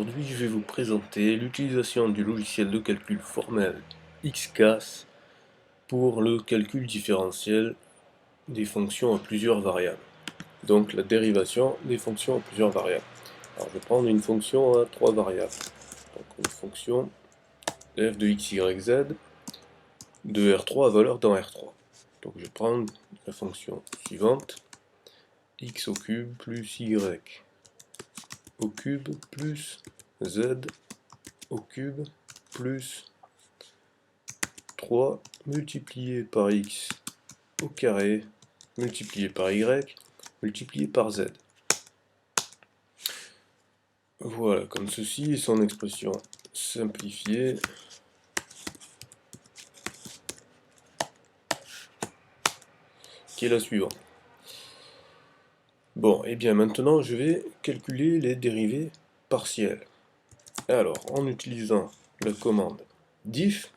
Aujourd'hui, je vais vous présenter l'utilisation du logiciel de calcul formel XCAS pour le calcul différentiel des fonctions à plusieurs variables. Donc la dérivation des fonctions à plusieurs variables. Alors je vais prendre une fonction à trois variables. Donc une fonction f de x, y, z de R3 à valeur dans R3. Donc je vais prendre la fonction suivante, x au cube plus y au cube plus z au cube plus 3 multiplié par x au carré multiplié par y multiplié par z. Voilà, comme ceci est son expression simplifiée qui est la suivante. Bon, et bien maintenant je vais calculer les dérivées partielles. Alors, en utilisant la commande diff,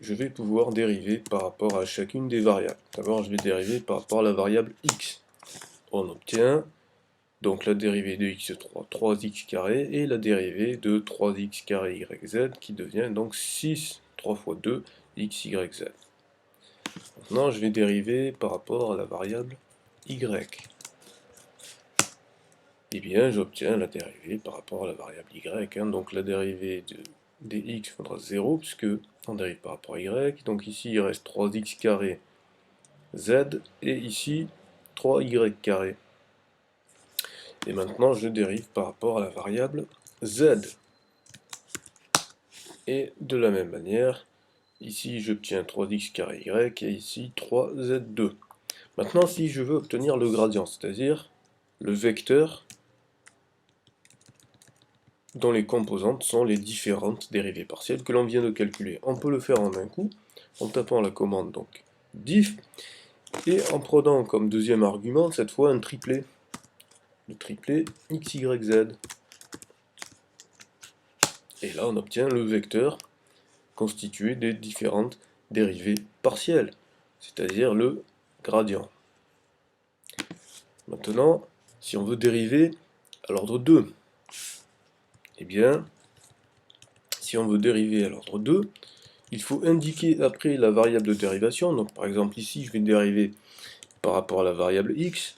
je vais pouvoir dériver par rapport à chacune des variables. D'abord, je vais dériver par rapport à la variable x. On obtient donc la dérivée de x3, 3x carré, et la dérivée de 3x carré yz, qui devient donc 6, 3 fois 2, x, y, z. Maintenant, je vais dériver par rapport à la variable y. Et bien, j'obtiens la dérivée par rapport à la variable y. Donc la dérivée de dx faudra 0, puisque on dérive par rapport à y. Donc ici, il reste 3x carré z, et ici, 3y carré. Et maintenant, je dérive par rapport à la variable z. Et de la même manière, ici j'obtiens 3x carré y, et ici 3z2. Maintenant, si je veux obtenir le gradient, c'est-à-dire le vecteur dont les composantes sont les différentes dérivées partielles que l'on vient de calculer, on peut le faire en un coup, en tapant la commande donc diff, et en prenant comme deuxième argument, cette fois, un triplet. Le triplet x, y, z. Et là, on obtient le vecteur constitué des différentes dérivées partielles, c'est-à-dire le gradient. Maintenant, si on veut dériver à l'ordre 2, eh bien, si on veut dériver à l'ordre 2, il faut indiquer après la variable de dérivation, donc par exemple ici je vais dériver par rapport à la variable x,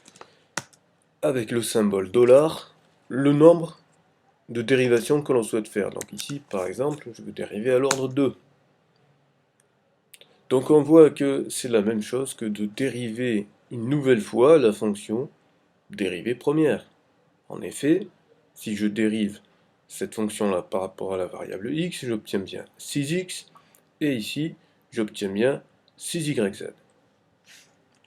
avec le symbole $, le nombre de dérivations que l'on souhaite faire. Donc ici par exemple je veux dériver à l'ordre 2. Donc on voit que c'est la même chose que de dériver une nouvelle fois la fonction dérivée première. En effet, si je dérive cette fonction-là par rapport à la variable x, j'obtiens bien 6x, et ici, j'obtiens bien 6yz.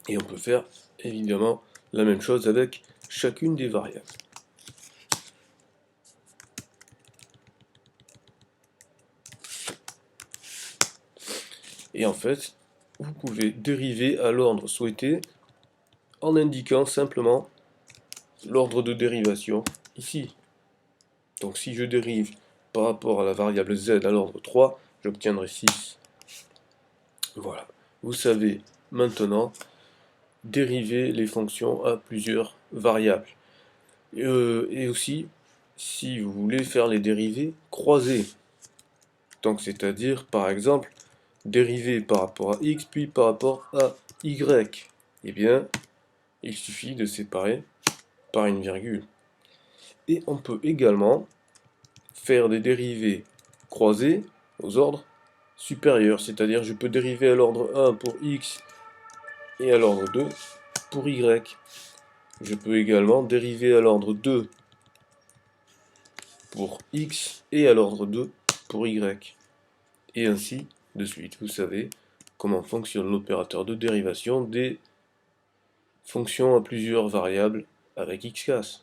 Et on peut faire évidemment la même chose avec chacune des variables. Et en fait, vous pouvez dériver à l'ordre souhaité en indiquant simplement l'ordre de dérivation ici. Donc si je dérive par rapport à la variable z à l'ordre 3, j'obtiendrai 6. Voilà. Vous savez maintenant dériver les fonctions à plusieurs variables. Et aussi, si vous voulez faire les dérivées croisées. Donc c'est-à-dire, par exemple, dériver par rapport à x, puis par rapport à y. Eh bien, il suffit de séparer par une virgule. Et on peut également faire des dérivées croisées aux ordres supérieurs, c'est-à-dire je peux dériver à l'ordre 1 pour x et à l'ordre 2 pour y. Je peux également dériver à l'ordre 2 pour x et à l'ordre 2 pour y. Et ainsi de suite. Vous savez comment fonctionne l'opérateur de dérivation des fonctions à plusieurs variables avec XCAS.